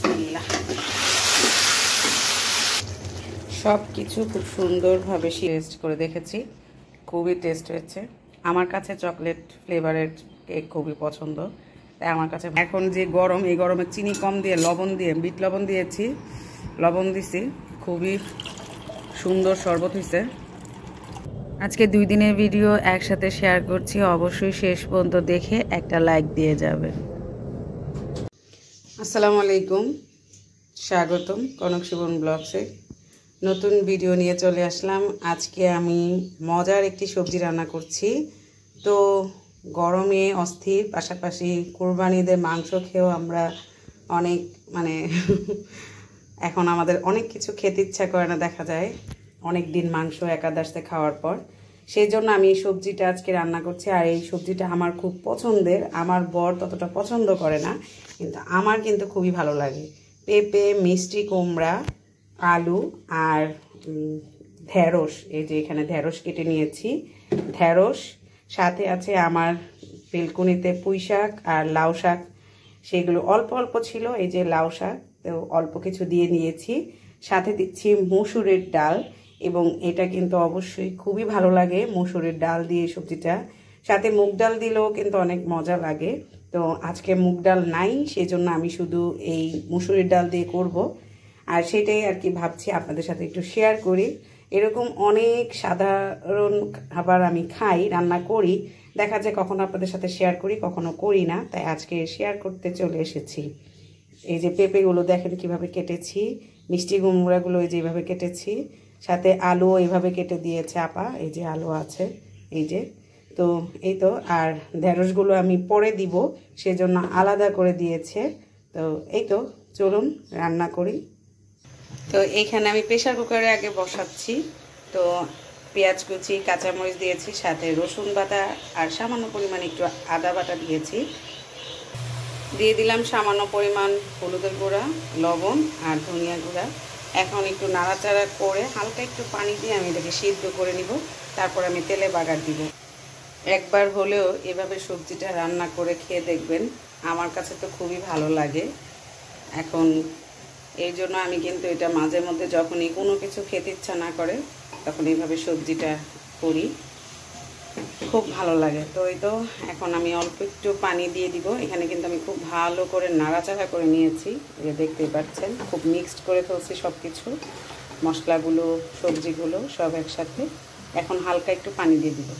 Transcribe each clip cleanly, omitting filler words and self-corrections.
বিসমিল্লাহ। সব কিছু খুব সুন্দরভাবে টেস্ট করে দেখেছি, খুবই টেস্ট হয়েছে। আমার কাছে চকলেট ফ্লেভারের কেক খুবই পছন্দ, তাই আমার কাছে। এখন যে গরম, এই গরমে চিনি কম দিয়ে লবণ দিয়ে বিট লবণ দিয়েছি, লবণ দিছি, খুবই সুন্দর শরবত হয়েছে। আজকে 2 দিনের ভিডিও একসাথে শেয়ার করছি, অবশ্যই শেষ পর্যন্ত দেখে একটা লাইক দিয়ে যাবেন। আসসালামু আলাইকুম, স্বাগতম কনক সুবন ব্লগসে। নতুন ভিডিও নিয়ে চলে আসলাম। আজকে আমি মজার একটি সবজি রান্না করছি। তো গরমে অস্থির, পাশাপাশি কোরবানিদের মাংস খেয়েও আমরা অনেক এখন আমাদের অনেক কিছু খেতে ইচ্ছা করে না, দেখা যায় অনেক দিন মাংস একাদশে খাওয়ার পর। সেই জন্য আমি এই সবজিটা আজকে রান্না করছি। আর এই সবজিটা আমার খুব পছন্দের। আমার বর ততটা পছন্দ করে না, কিন্তু আমার কিন্তু খুবই ভালো লাগে। পেঁপে, মিষ্টি কুমড়া, আলু আর ঢেঁড়স, এই যে এখানে ঢেঁড়স কেটে নিয়েছি, ঢেঁড়স সাথে আছে আমার বেলকুনিতে পুঁই শাক আর লাউ শাক, সেগুলো অল্প অল্প ছিল। এই যে লাউ শাক তো অল্প কিছু দিয়ে নিয়েছি, সাথে দিচ্ছি মসুরের ডাল, এবং এটা কিন্তু অবশ্যই খুবই ভালো লাগে মসুরের ডাল দিয়ে সবজিটা। সাথে মুগ ডাল দিলেও কিন্তু অনেক মজা লাগে। তো আজকে মুগ ডাল নাই, সেজন্য আমি শুধু এই মসুরের ডাল দিয়ে করব। আর সেটাই আর কি ভাবছি আপনাদের সাথে একটু শেয়ার করি। এরকম অনেক সাধারণ খাবার আমি খাই, রান্না করি, দেখা যায় কখনো আপনাদের সাথে শেয়ার করি, কখনো করি না, তাই আজকে শেয়ার করতে চলে এসেছি। এই যে পেঁপেগুলো দেখেন কিভাবে কেটেছি, মিষ্টি কুমড়াগুলো এই যেভাবে কেটেছি, সাথে আলু এইভাবে কেটে দিয়েছে আপা, এই যে আলু আছে, এই যে। তো এই তো, আর ঢেঁড়সগুলো আমি পরে দিব, সেজন্য আলাদা করে দিয়েছে। তো এই তো, চলুন রান্না করি। তো এইখানে আমি প্রেশার কুকারে আগে বসাচ্ছি। তো পেঁয়াজ কুচি, কাঁচামরিচ দিয়েছি, সাথে রসুন বাটা আর সামান্য পরিমাণ একটু আদা বাটা দিয়েছি। দিয়ে দিলাম সামান্য পরিমাণ হলুদের গুঁড়া, লবণ আর ধনিয়া গুঁড়া। এখন একটু নাড়াচাড়া করে হালকা একটু পানি দিয়ে আমি এটাকে সিদ্ধ করে নিব, তারপর আমি তেলে বাগার দিব। একবার হলেও এভাবে সবজিটা রান্না করে খেয়ে দেখবেন, আমার কাছে তো খুবই ভালো লাগে। এখন এই জন্য আমি কিন্তু এটা মাঝে মধ্যে যখনই কোনো কিছু খেতে ইচ্ছা না করে, তখন এইভাবে সবজিটা করি, খুব ভালো লাগে। তো এই তো, এখন আমি অল্প একটু পানি দিয়ে দিব। এখানে কিন্তু আমি খুব ভালো করে নাড়াচাড়া করে নিয়েছি, এটা দেখতেই পাচ্ছেন, খুব মিক্সড করে ফেলছি সব কিছু, মশলাগুলো সবজিগুলো সব একসাথে। এখন হালকা একটু পানি দিয়ে দিব।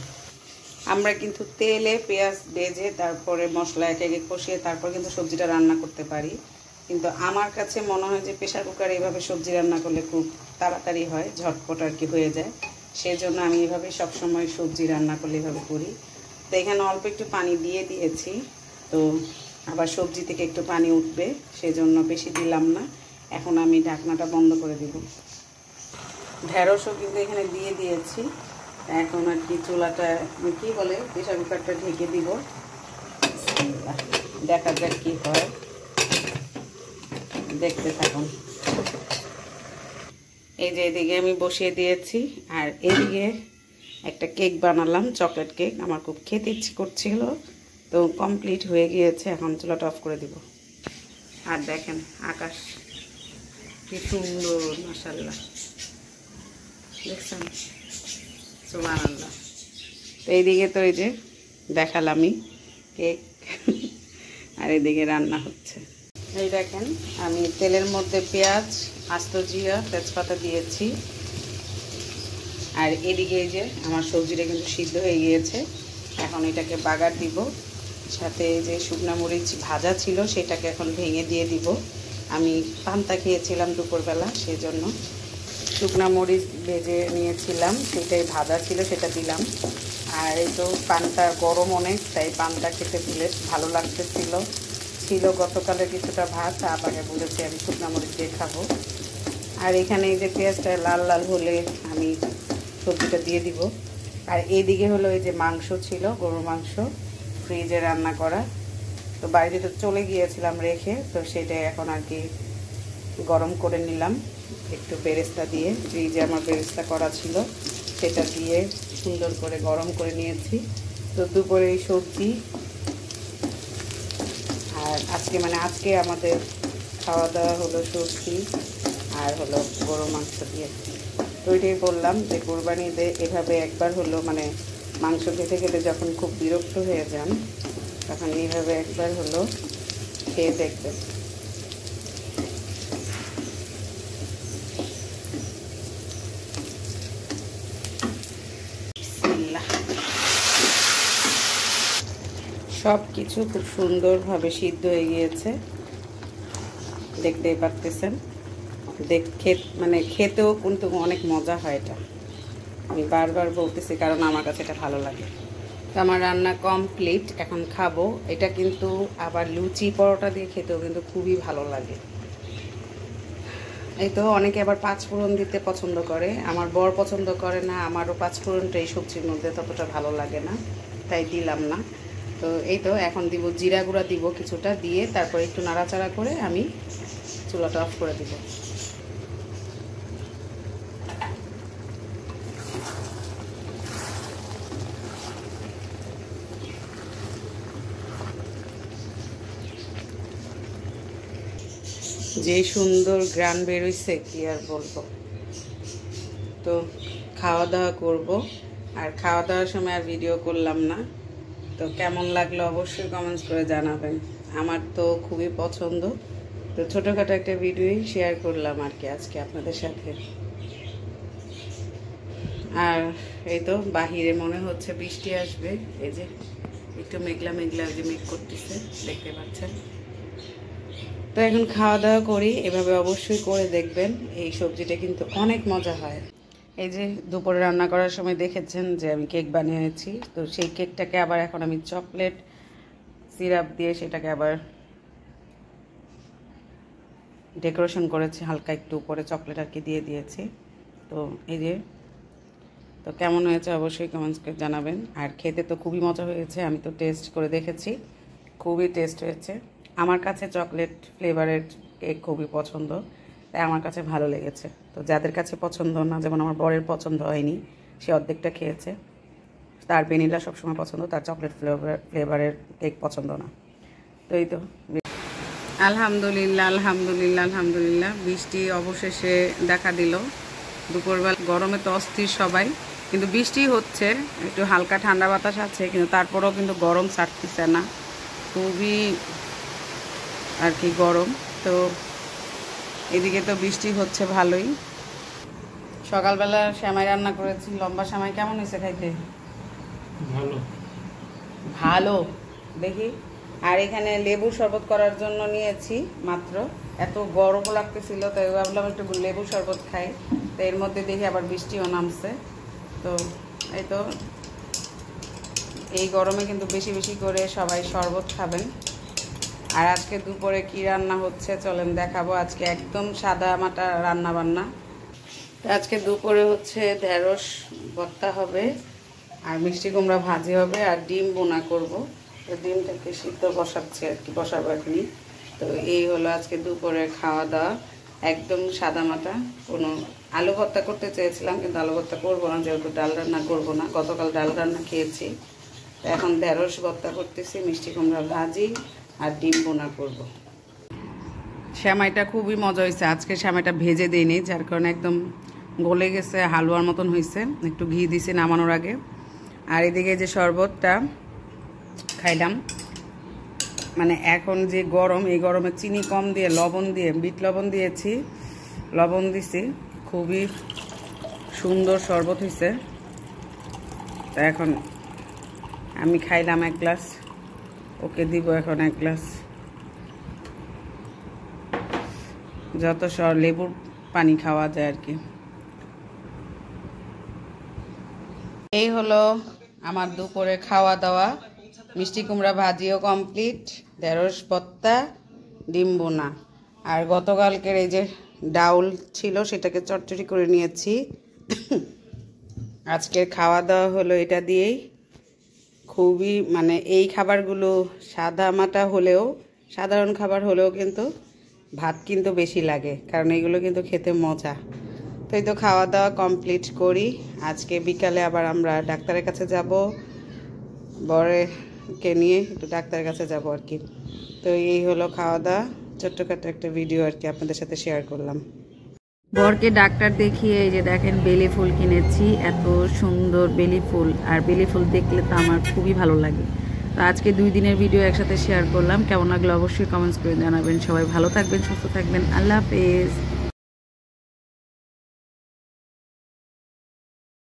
আমরা কিন্তু তেলে পেঁয়াজ ভেজে তারপরে মশলা একে একে কষিয়ে তারপর কিন্তু সবজিটা রান্না করতে পারি, কিন্তু আমার কাছে মনে হয় যে প্রেশার কুকারে এইভাবে সবজি রান্না করলে খুব তাড়াতাড়ি হয়, ঝটপট আর কি হয়ে যায়। সেই জন্য আমি এইভাবে সবসময় সবজি রান্না করলে এইভাবে করি। তো এখানে অল্প একটু পানি দিয়ে দিয়েছি, তো আবার সবজি থেকে একটু পানি উঠবে, সেজন্য বেশি দিলাম না। এখন আমি ঢাকনাটা বন্ধ করে দিব। ঢেঁড়সও কিন্তু এখানে দিয়ে দিয়েছি। এখন আর কি চুলাটা কি বলে প্রেশার কুকারটা ঢেকে দিব, দেখা যাক কি হয়, দেখতে থাকুন। এই যে এদিকে আমি বসিয়ে দিয়েছি, আর এদিকে একটা কেক বানালাম, চকলেট কেক। আমার খুব খেতে ইচ্ছে করছিল, তো কমপ্লিট হয়ে গিয়েছে। এখন চুলাটা অফ করে দিব। আর দেখেন আকাশ কি সুন্দর, মাশাআল্লাহ, দেখছেন, সুবহানাল্লাহ। তো এইদিকে তো এই যে দেখালামই কেক, আর এদিকে রান্না হচ্ছে। এই দেখেন আমি তেলের মধ্যে পেঁয়াজ, আস্ত জিরা, তেজপাতা দিয়েছি, আর এদিকে এই যে আমার সবজিটা কিন্তু সিদ্ধ হয়ে গিয়েছে। এখন এটাকে বাগার দিব, সাথে যে শুকনা মরিচ ভাজা ছিল সেটাকে এখন ভেঙে দিয়ে দিব। আমি পান্তা খেয়েছিলাম দুপুরবেলা, সেজন্য শুকনা মরিচ ভেজে নিয়েছিলাম, সেটাই ভাজা ছিল, সেটা দিলাম। আর এই তো পান্তা গরম অনেক, তাই পান্তা খেতে দিলে ভালো লাগতেছিল। ছিল গতকালের কিছুটা ভাত, আবারে বলেছি আমি শুকনা মরিচ দিয়ে খাবো। আর এখানে এই যে পেঁয়াজটা লাল লাল হলে আমি সবজিটা দিয়ে দিব। আর এইদিকে হলো এই যে মাংস ছিল, গরুর মাংস, ফ্রিজে রান্না করা। তো বাড়িতে তো চলে গিয়েছিলাম রেখে, তো সেটাই এখন আর কি গরম করে নিলাম একটু বেরেস্তা দিয়ে। ফ্রিজে আমার বেরেস্তা করা ছিল, সেটা দিয়ে সুন্দর করে গরম করে নিয়েছি। তো দুপুরে এই সবজি, আর আজকে আমাদের খাওয়া দাওয়া হলো সবজি আর হলো গরু মাংস দিয়ে। তো ওইটাই বললাম যে কোরবানি ঈদে এভাবে একবার হলো মানে মাংস খেতে খেতে যখন খুব বিরক্ত হয়ে যান তখন এইভাবে একবার হলো খেয়ে দেখবেন। সব কিছু খুব সুন্দরভাবে সিদ্ধ হয়ে গিয়েছে, দেখতেই পারতেছেন। মানে খেতেও কিন্তু অনেক মজা হয় এটা, আমি বারবার বলতেছি কারণ আমার কাছে এটা ভালো লাগে। তো আমার রান্না কমপ্লিট, এখন খাবো। এটা কিন্তু আবার লুচি পরোটা দিয়ে খেতেও কিন্তু খুবই ভালো লাগে। এই তো অনেকে আবার পাঁচফোড়ন দিতে পছন্দ করে, আমার বর পছন্দ করে না, আমারও পাঁচফোড়নটা এই সবজির মধ্যে ততটা ভালো লাগে না, তাই দিলাম না। তো এই তো এখন দিব জিরা গুঁড়া, দিব কিছুটা, দিয়ে তারপর একটু নাড়াচাড়া করে আমি চুলাটা অফ করে দিব। যে সুন্দর গ্রান বেরোইছে কি আর বলবো। তো খাওয়া দাওয়া করব, আর খাওয়া দাওয়ার সময় আর ভিডিও করলাম না। তো কেমন লাগলো অবশ্যই কমেন্টস করে জানাবেন, আমার তো খুবই পছন্দ। তো ছোটোখাটো একটা ভিডিওই শেয়ার করলাম আর কি আজকে আপনাদের সাথে। আর এই তো বাহিরে মনে হচ্ছে বৃষ্টি আসবে, এই যে একটু মেঘলা মেঘলা যে মেঘ করতেছে দেখতে পাচ্ছেন। তো এখন খাওয়া দাওয়া করি, এভাবে অবশ্যই করে দেখবেন, এই সবজিটা কিন্তু অনেক মজা হয়। এই যে দুপুরে রান্না করার সময় দেখেছেন যে আমি কেক বানিয়েছি, তো সেই কেকটাকে আবার এখন আমি চকলেট সিরাপ দিয়ে সেটাকে আবার ডেকোরেশন করেছি, হালকা একটু উপরে চকলেট আর কি দিয়ে দিয়েছি। তো এই যে, তো কেমন হয়েছে অবশ্যই কমেন্টস করে জানাবেন। আর খেতে তো খুবই মজা হয়েছে, আমি তো টেস্ট করে দেখেছি, খুবই টেস্ট হয়েছে। আমার কাছে চকলেট ফ্লেভারের কেক খুবই পছন্দ, তাই আমার কাছে ভালো লেগেছে। তো যাদের কাছে পছন্দ না, যেমন আমার বরের পছন্দ হয়নি, সে অর্ধেকটা খেয়েছে, তার ভ্যানিলা সবসময় পছন্দ, তার চকলেট ফ্লেভারের কেক পছন্দ না। তো এই তো আলহামদুলিল্লাহ আলহামদুলিল্লাহ আলহামদুলিল্লাহ, বৃষ্টি অবশেষে দেখা দিল। দুপুরবেলা গরমে তো অস্থির সবাই, কিন্তু বৃষ্টি হচ্ছে, একটু হালকা ঠান্ডা বাতাস আছে, কিন্তু তারপরেও কিন্তু গরম ছাড়তেছে না, খুবই আর কি গরম। তো এদিকে তো বৃষ্টি হচ্ছে ভালোই। সকালবেলা সেমাই রান্না করেছি, লম্বা সেমাই। কেমন হয়েছে খাইতে? ভালো ভালো দেখি। আর এখানে লেবু শরবত করার জন্য নিয়েছি মাত্র, এত গরম লাগতেছিল তাই ভাবলাম একটু লেবু শরবত খাই। তো এর মধ্যে দেখি আবার বৃষ্টিও নামছে। তো এই তো এই গরমে কিন্তু বেশি বেশি করে সবাই শরবত খাবেন। আর আজকে দুপুরে কি রান্না হচ্ছে চলেন দেখাবো। আজকে একদম সাদা মাটা রান্না বান্না। আজকে দুপুরে হচ্ছে ঢেঁড়স ভর্তা হবে, আর মিষ্টি কুমড়া ভাজি হবে, আর ডিম বোনা করব। তো ডিমটাকে সিদ্ধ বসাচ্ছি আর কি, বসাবো এখনই। তো এই হলো আজকে দুপুরে খাওয়া দাওয়া, একদম সাদা মাটা। কোনো আলু ভর্তা করতে চেয়েছিলাম, কিন্তু আলু ভর্তা করবো না, যেহেতু ডাল রান্না করবো না, গতকাল ডাল রান্না খেয়েছি। তো এখন ঢেঁড়স ভর্তা করতেছি, মিষ্টি কুমড়া ভাজি আর ডিম বোনা করব। সেমাইটা খুবই মজা হয়েছে আজকে, সেমাইটা ভেজে দিইনি, যার কারণে একদম গলে গেছে, হালুয়ার মতন হয়েছে। একটু ঘি দিছি নামানোর আগে। আর এদিকে যে শরবতটা খাইলাম, মানে এখন যে গরম, এই গরমে চিনি কম দিয়ে লবণ দিয়ে, বিট লবণ দিয়েছি, লবণ দিছি, খুবই সুন্দর শরবত হয়েছে। তা এখন আমি খাইলাম এক গ্লাস, ওকে দিব এখন এক গ্লাস। যত লেবুর পানি খাওয়া যায় আর কি। এই হলো আমার দুপুরে খাওয়া দাওয়া, মিষ্টি কুমড়া ভাজিও কমপ্লিট, ঢেঁড়স ভর্তা, ডিম বোনা। আর গতকালকের এই যে ডাউল ছিল সেটাকে চটচড়ি করে নিয়েছি। আজকের খাওয়া দাওয়া হলো এটা দিয়েই। খুবই মানে এই খাবারগুলো সাদা মাটা হলেও, সাধারণ খাবার হলেও কিন্তু ভাত কিন্তু বেশি লাগে, কারণ এগুলো কিন্তু খেতে মজা। তো এই তো খাওয়া দাওয়া কমপ্লিট করি। আজকে বিকালে আবার আমরা ডাক্তারের কাছে যাব, বরকে নিয়ে একটু ডাক্তারের কাছে যাব আর কি। তো এই হলো খাওয়া দাওয়া, ছোট্টখাটো একটা ভিডিও আর কি আপনাদের সাথে শেয়ার করলাম। বরকে ডাক্তার দেখিয়ে এই যে দেখেন বেলি ফুল কিনেছি, এত সুন্দর বেলি ফুল, আর বেলি ফুল দেখলে তো আমার খুবই ভালো লাগে। তো আজকে 2 দিনের ভিডিও একসাথে শেয়ার করলাম, কেমন লাগলো অবশ্যই কমেন্টস করে জানাবেন। সবাই ভালো থাকবেন, সুস্থ থাকবেন, আল্লাহ হাফেজ।